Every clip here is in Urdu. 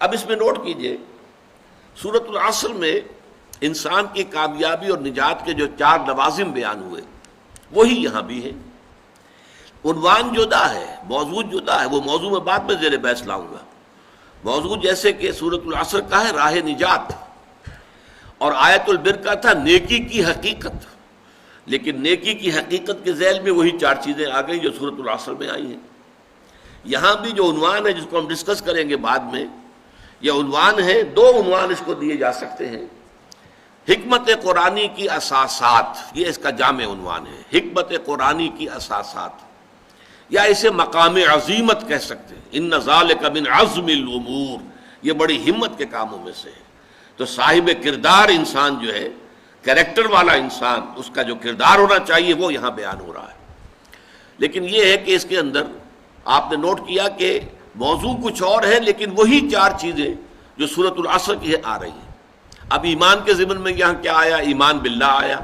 اب اس میں نوٹ کیجئے، سورۃ العصر میں انسان کی کامیابی اور نجات کے جو 4 لوازم بیان ہوئے وہی یہاں بھی ہیں۔ عنوان جدا ہے، موضوع جدا ہے، وہ موضوع میں بعد میں زیر بحث لاؤں گا۔ موضوع جیسے کہ سورۃ العصر کا ہے راہ نجات، اور آیت البر کا تھا نیکی کی حقیقت، لیکن نیکی کی حقیقت کے ذیل میں وہی 4 چیزیں آ گئی جو سورۃ العصر میں آئی ہیں۔ یہاں بھی جو عنوان ہے جس کو ہم ڈسکس کریں گے بعد میں، یہ عنوان ہے، 2 عنوان اس کو دیے جا سکتے ہیں۔ حکمت قرآنی کی اساسات، یہ اس کا جامع عنوان ہے، حکمت قرآنی کی اساسات، یا اسے مقام عظیمت کہہ سکتے ہیں۔ ان ذالک من عزم الامور، یہ بڑی ہمت کے کاموں میں سے ہے۔ تو صاحب کردار انسان جو ہے، کریکٹر والا انسان، اس کا جو کردار ہونا چاہیے وہ یہاں بیان ہو رہا ہے۔ لیکن یہ ہے کہ اس کے اندر آپ نے نوٹ کیا کہ موضوع کچھ اور ہے، لیکن وہی 4 چیزیں جو سورۃ العصر کی آ رہی ہیں۔ اب ایمان کے ضمن میں یہاں کیا آیا؟ ایمان باللہ آیا،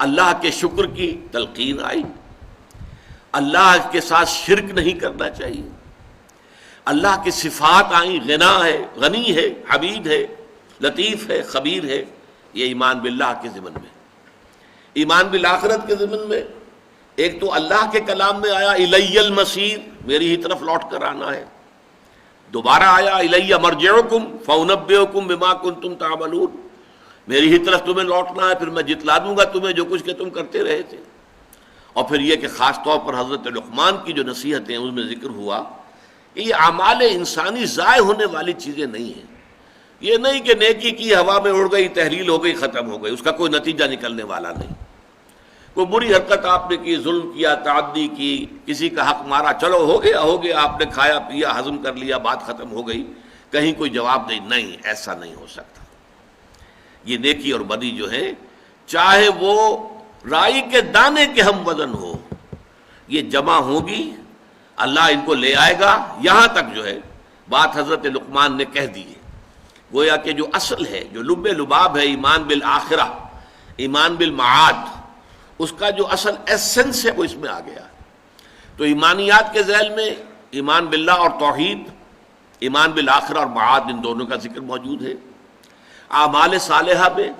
اللہ کے شکر کی تلقین آئی، اللہ کے ساتھ شرک نہیں کرنا چاہیے، اللہ کی صفات آئیں، غنا ہے، غنی ہے، حمید ہے، لطیف ہے، خبیر ہے، یہ ایمان باللہ کے ضمن میں۔ ایمان بالآخرت کے ضمن میں ایک تو اللہ کے کلام میں آیا الی المصیر، میری ہی طرف لوٹ کر آنا ہے۔ دوبارہ آیا الی مرجعکم فانبئکم بما کنتم تعملون، میری ہی طرف تمہیں لوٹنا ہے، پھر میں جتلا دوں گا تمہیں جو کچھ کہ تم کرتے رہے تھے۔ اور پھر یہ کہ خاص طور پر حضرت لقمان کی جو نصیحتیں اس میں ذکر ہوا کہ یہ اعمال انسانی ضائع ہونے والی چیزیں نہیں ہیں۔ یہ نہیں کہ نیکی کی ہوا میں اڑ گئی، تحلیل ہو گئی، ختم ہو گئی، اس کا کوئی نتیجہ نکلنے والا نہیں۔ کوئی بری حرکت آپ نے کی، ظلم کیا، تعدی کی، کسی کا حق مارا، چلو ہو گیا ہو گیا، آپ نے کھایا پیا، ہضم کر لیا، بات ختم ہو گئی، کہیں کوئی جواب نہیں، ایسا نہیں ہو سکتا۔ یہ نیکی اور بدی جو ہے، چاہے وہ رائی کے دانے کے ہم وزن ہو، یہ جمع ہوگی، اللہ ان کو لے آئے گا۔ یہاں تک جو ہے بات حضرت لقمان نے کہہ دی ہے، گویا کہ جو اصل ہے، جو لب لباب ہے ایمان بالآخرہ، ایمان بالمعاد، اس کا جو اصل ایسنس ہے وہ اس میں آ گیا۔ تو ایمانیات کے ذیل میں ایمان باللہ اور توحید، ایمان بالآخرہ اور معاد، ان دونوں کا ذکر موجود ہے۔ اعمال صالحہ میں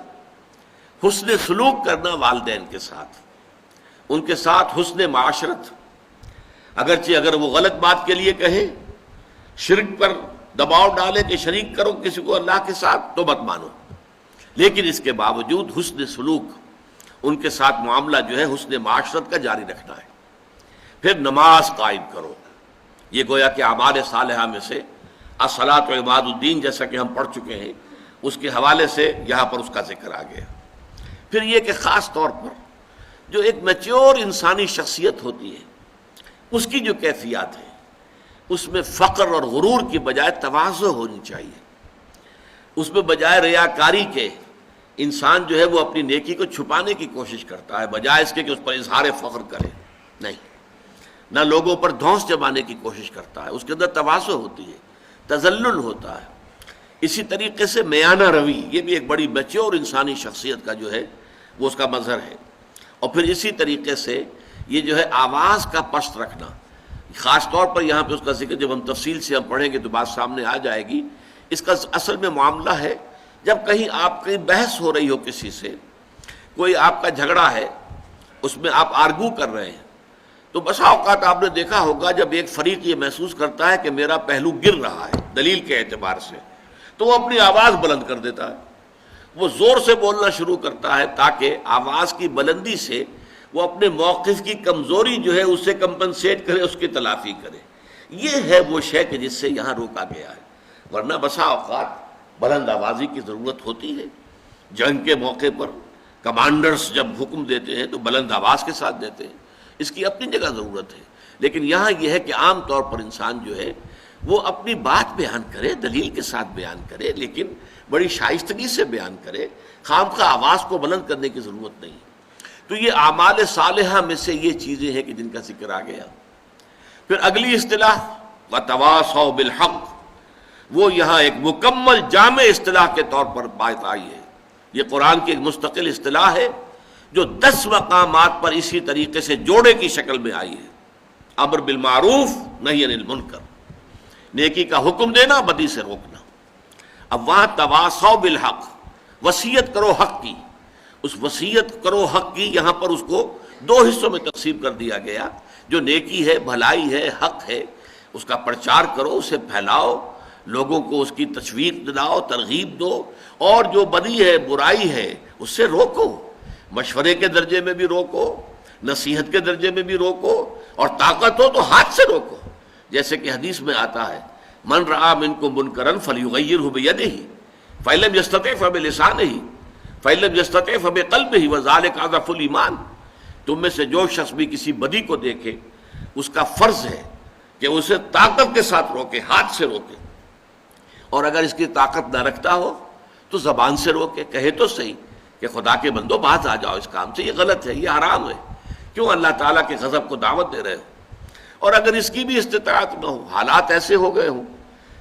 حسن سلوک کرنا والدین کے ساتھ، ان کے ساتھ حسن معاشرت، اگرچہ اگر وہ غلط بات کے لیے کہیں، شرک پر دباؤ ڈالے کہ شریک کرو کسی کو اللہ کے ساتھ، تو مت مانو، لیکن اس کے باوجود حسن سلوک، ان کے ساتھ معاملہ جو ہے حسن معاشرت کا جاری رکھنا ہے۔ پھر نماز قائم کرو، یہ گویا کہ اعمال صالحہ میں سے الصلاۃ و عماد الدین جیسا کہ ہم پڑھ چکے ہیں، اس کے حوالے سے یہاں پر اس کا ذکر آ گیا۔ پھر یہ کہ خاص طور پر جو ایک میچور انسانی شخصیت ہوتی ہے، اس کی جو کیفیات ہیں، اس میں فقر اور غرور کی بجائے تواضع ہونی چاہیے۔ اس میں بجائے ریاکاری کے انسان جو ہے وہ اپنی نیکی کو چھپانے کی کوشش کرتا ہے، بجائے اس کے کہ اس پر اظہار فخر کرے، نہیں، نہ لوگوں پر دھونس جمانے کی کوشش کرتا ہے، اس کے اندر تواضع ہوتی ہے، تذلل ہوتا ہے۔ اسی طریقے سے میانہ روی، یہ بھی ایک بڑی میچور انسانی شخصیت کا جو ہے وہ اس کا مظہر ہے۔ اور پھر اسی طریقے سے یہ جو ہے آواز کا پست رکھنا، خاص طور پر یہاں پہ اس کا ذکر جب ہم تفصیل سے ہم پڑھیں گے تو بات سامنے آ جائے گی۔ اس کا اصل میں معاملہ ہے، جب کہیں آپ کی بحث ہو رہی ہو کسی سے، کوئی آپ کا جھگڑا ہے، اس میں آپ آرگو کر رہے ہیں، تو بسا اوقات آپ نے دیکھا ہوگا جب ایک فریق یہ محسوس کرتا ہے کہ میرا پہلو گر رہا ہے دلیل کے اعتبار سے، تو وہ اپنی آواز بلند کر دیتا ہے، وہ زور سے بولنا شروع کرتا ہے تاکہ آواز کی بلندی سے وہ اپنے موقف کی کمزوری جو ہے اس سے کمپنسیٹ کرے، اس کی تلافی کرے۔ یہ ہے وہ شے کہ جس سے یہاں روکا گیا ہے، ورنہ بسا اوقات بلند آوازی کی ضرورت ہوتی ہے۔ جنگ کے موقع پر کمانڈرز جب حکم دیتے ہیں تو بلند آواز کے ساتھ دیتے ہیں، اس کی اپنی جگہ ضرورت ہے۔ لیکن یہاں یہ ہے کہ عام طور پر انسان جو ہے وہ اپنی بات بیان کرے، دلیل کے ساتھ بیان کرے، لیکن بڑی شائستگی سے بیان کرے، خامخواہ آواز کو بلند کرنے کی ضرورت نہیں۔ تو یہ اعمال صالحہ میں سے یہ چیزیں ہیں کہ جن کا ذکر آ گیا۔ پھر اگلی اصطلاح وَتَوَاصَوْا بِالْحَقِّ، وہ یہاں ایک مکمل جامع اصطلاح کے طور پر بات آئی ہے۔ یہ قرآن کی ایک مستقل اصطلاح ہے جو 10 مقامات پر اسی طریقے سے جوڑے کی شکل میں آئی ہے۔ امر بالمعروف نہی عن المنکر، نیکی کا حکم دینا، بدی سے روکنا۔ اب وہاں تواصوا بالحق، وصیت کرو حق کی، اس وصیت کرو حق کی یہاں پر اس کو دو حصوں میں تقسیم کر دیا گیا۔ جو نیکی ہے، بھلائی ہے، حق ہے، اس کا پرچار کرو، اسے پھیلاؤ، لوگوں کو اس کی تشویق دلاؤ، ترغیب دو، اور جو بدی ہے، برائی ہے، اس سے روکو، مشورے کے درجے میں بھی روکو، نصیحت کے درجے میں بھی روکو، اور طاقت ہو تو ہاتھ سے روکو، جیسے کہ حدیث میں آتا ہے من رآ منکم منکرا فلیغیرہ بیدہ فإن لم یستطع فبلسانہ فإن لم یستطع فبقلبہ وذلک اضعف الایمان۔ تم میں سے جو شخص بھی کسی بدی کو دیکھے، اس کا فرض ہے کہ اسے طاقت کے ساتھ روکے، ہاتھ سے روکے، اور اگر اس کی طاقت نہ رکھتا ہو تو زبان سے روکے، کہے تو صحیح کہ خدا کے بندو باز آ جاؤ اس کام سے، یہ غلط ہے، یہ حرام ہے، کیوں اللہ تعالیٰ کے غضب کو دعوت دے رہے ہو۔ اور اگر اس کی بھی استطاعت نہ ہو، حالات ایسے ہو گئے ہوں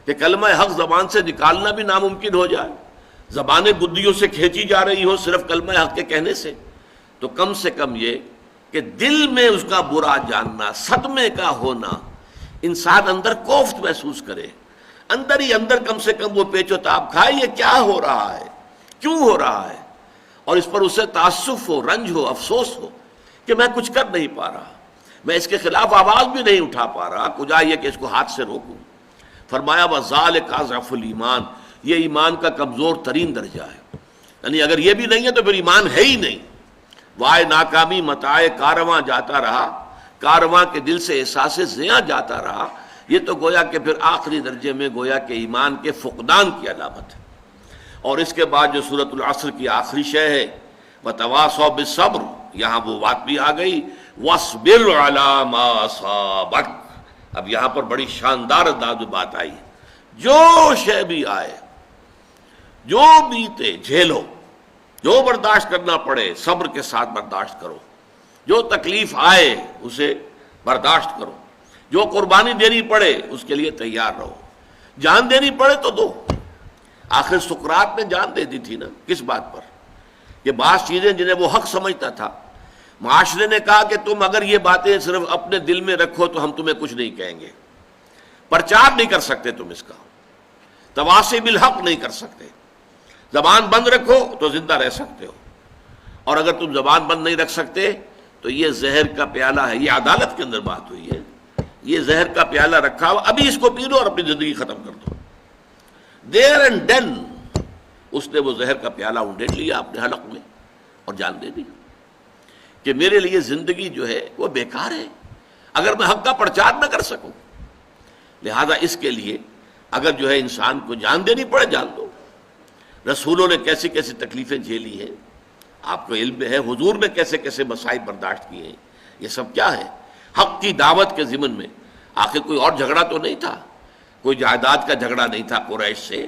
کہ کلمہ حق زبان سے نکالنا بھی ناممکن ہو جائے، زبانیں بدیوں سے کھینچی جا رہی ہو صرف کلمہ حق کے کہنے سے، تو کم سے کم یہ کہ دل میں اس کا برا جاننا، صدمے کا ہونا، انسان اندر کوفت محسوس کرے، اندر ہی اندر کم سے کم وہ پیچ و تاب کھائے یہ کیا ہو رہا ہے، کیوں ہو رہا ہے، اور اس پر اسے تعسف ہو، رنج ہو، افسوس ہو کہ میں کچھ کر نہیں پا رہا، میں اس کے خلاف آواز بھی نہیں اٹھا پا رہا، کجا یہ کہ اس کو ہاتھ سے روکوں۔ فرمایا وَذَلِكَ أَضْعَفُ الْإِيمَانِ، یہ ایمان کا کمزور ترین درجہ ہے، یعنی اگر یہ بھی نہیں ہے تو پھر ایمان ہے ہی نہیں۔ وائے ناکامی متاع کارواں جاتا رہا، کارواں کے دل سے احساس زیاں جاتا رہا، یہ تو گویا کہ پھر آخری درجے میں گویا کہ ایمان کے فقدان کی علامت ہے۔ اور اس کے بعد جو سورۃ العصر کی آخری شے ہے وَتَوَاصَوْا بِالصَّبْرِ، یہاں وہ بات بھی آ گئی وَاصْبِرْ عَلَىٰ مَا أَصَابَكَ۔ اب یہاں پر بڑی شاندار انداز میں بات آئی، جو شے بھی آئے، جو بیتے جھیلو، جو برداشت کرنا پڑے صبر کے ساتھ برداشت کرو، جو تکلیف آئے اسے برداشت کرو، جو قربانی دینی پڑے اس کے لیے تیار رہو، جان دینی پڑے تو دو۔ آخر سقراط نے جان دے دی تھی نا، کس بات پر؟ کہ بعض چیزیں جنہیں وہ حق سمجھتا تھا، معاشرے نے کہا کہ تم اگر یہ باتیں صرف اپنے دل میں رکھو تو ہم تمہیں کچھ نہیں کہیں گے، پرچار نہیں کر سکتے تم اس کا، تواصی بالحق نہیں کر سکتے، زبان بند رکھو تو زندہ رہ سکتے ہو، اور اگر تم زبان بند نہیں رکھ سکتے تو یہ زہر کا پیالہ ہے، یہ عدالت کے اندر بات ہوئی ہے، یہ زہر کا پیالہ رکھا ہوا، ابھی اس کو پی لو اور اپنی زندگی ختم کر دو۔ دیر اینڈ دین اس نے وہ زہر کا پیالہ اونڈیٹ لیا اپنے حلق میں اور جان دے دی کہ میرے لیے زندگی جو ہے وہ بیکار ہے اگر میں حق کا پرچار نہ کر سکوں۔ لہذا اس کے لیے اگر جو ہے انسان کو جان دینی پڑے جان دو۔ رسولوں نے کیسی کیسی تکلیفیں جھیلی ہیں، آپ کو علم ہے، حضور نے کیسے کیسے مصائب برداشت کیے ہیں، یہ سب کیا ہے؟ حق کی دعوت کے ضمن میں۔ آخر کوئی اور جھگڑا تو نہیں تھا، کوئی جائیداد کا جھگڑا نہیں تھا قریش سے،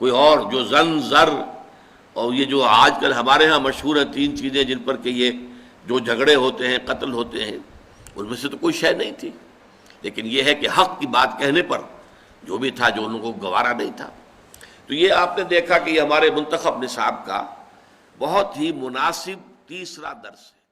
کوئی اور جو زن زر اور یہ جو آج کل ہمارے ہاں مشہور ہیں تین چیزیں جن پر کہ یہ جو جھگڑے ہوتے ہیں، قتل ہوتے ہیں، ان میں سے تو کوئی شے نہیں تھی، لیکن یہ ہے کہ حق کی بات کہنے پر جو بھی تھا جو ان کو گوارا نہیں تھا۔ تو یہ آپ نے دیکھا کہ یہ ہمارے منتخب نصاب کا بہت ہی مناسب تیسرا درس ہے۔